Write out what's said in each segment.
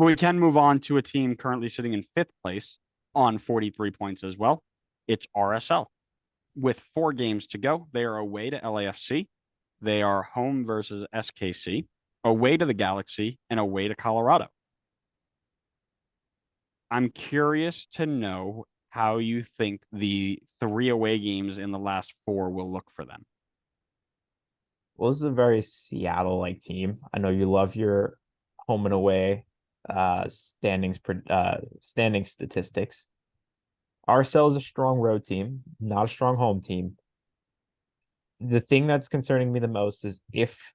we can move on to a team currently sitting in fifth place on 43 points as well. It's RSL. With 4 games to go, they are away to LAFC. They are home versus SKC, away to the Galaxy, and away to Colorado. I'm curious to know how you think the 3 away games in the last 4 will look for them. Well, this is a very Seattle-like team. I know you love your home and away standing statistics. RSL is a strong road team, not a strong home team. The thing that's concerning me the most is if,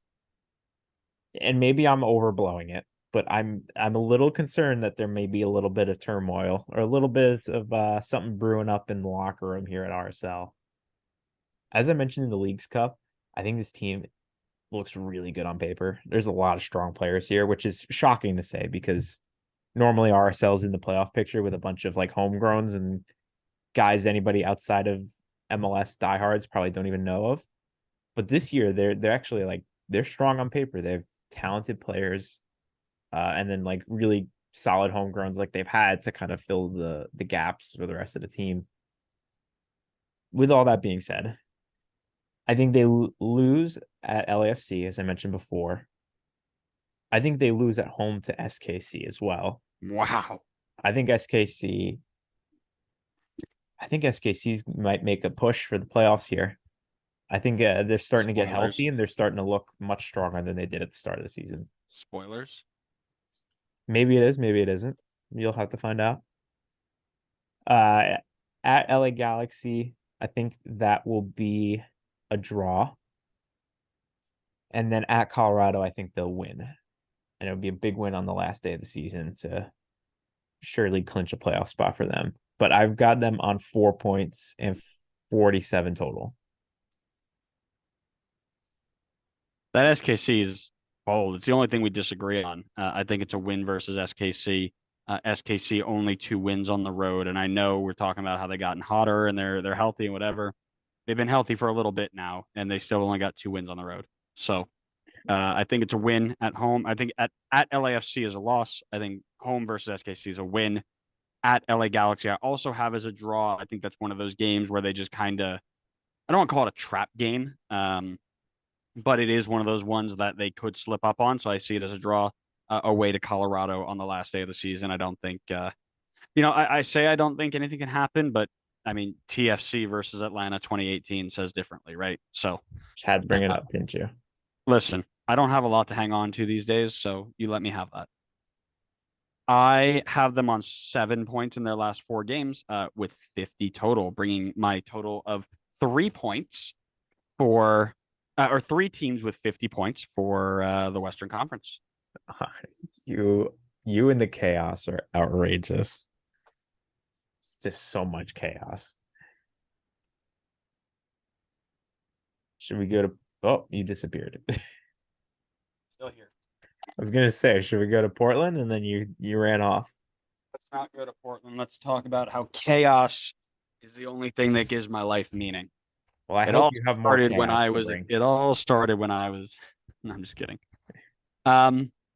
and maybe I'm overblowing it, but I'm a little concerned that there may be a little bit of turmoil or a little bit of something brewing up in the locker room here at RSL. As I mentioned in the Leagues Cup, I think this team looks really good on paper. There's a lot of strong players here, which is shocking to say because normally RSL is in the playoff picture with a bunch of like homegrowns and guys anybody outside of MLS diehards probably don't even know of. But this year they're actually like they're strong on paper. They have talented players, and then like really solid homegrowns like they've had to kind of fill the gaps for the rest of the team. With all that being said, I think they lose at LAFC, as I mentioned before. I think they lose at home to SKC as well. Wow. I think SKC, I think SKC's might make a push for the playoffs here. I think they're starting to get healthy Spoilers. and they're starting to look much stronger than they did at the start of the season. Spoilers. Maybe it is, maybe it isn't. You'll have to find out. Uh, at LA Galaxy, I think that will be a draw. And then at Colorado, I think they'll win. And it'll be a big win on the last day of the season to surely clinch a playoff spot for them. But I've got them on 4 points and 47 total. That SKC is bold. It's the only thing we disagree on. I think it's a win versus SKC. SKC only 2 wins on the road, and I know we're talking about how they gotten hotter and they're healthy and whatever. They've been healthy for a little bit now, and they still only got 2 wins on the road. So I think it's a win at home. I think at LAFC is a loss. I think home versus SKC is a win. At LA Galaxy, I also have as a draw. I think that's one of those games where they just kind of, I don't want to call it a trap game, but it is one of those ones that they could slip up on. So I see it as a draw away to Colorado on the last day of the season. I don't think, I say I don't think anything can happen, but I mean, TFC versus Atlanta 2018 says differently, right? So Just had to bring it uh, up, didn't you? listen, I don't have a lot to hang on to these days, so you let me have that. I have them on 7 points in their last 4 games, with 50 total, bringing my total of 3 points for, or 3 teams with 50 points for the Western Conference. You you and the chaos are outrageous. It's just so much chaos. Should we go to Oh, you disappeared. I Still here. was gonna say, should we go to Portland? And then you ran off. Let's not go to Portland. Let's talk about how chaos is the only thing that gives my life meaning. Well, I It hope all you have more started when chaos I to was. bring. It all started when I was. No, I'm just kidding. Um,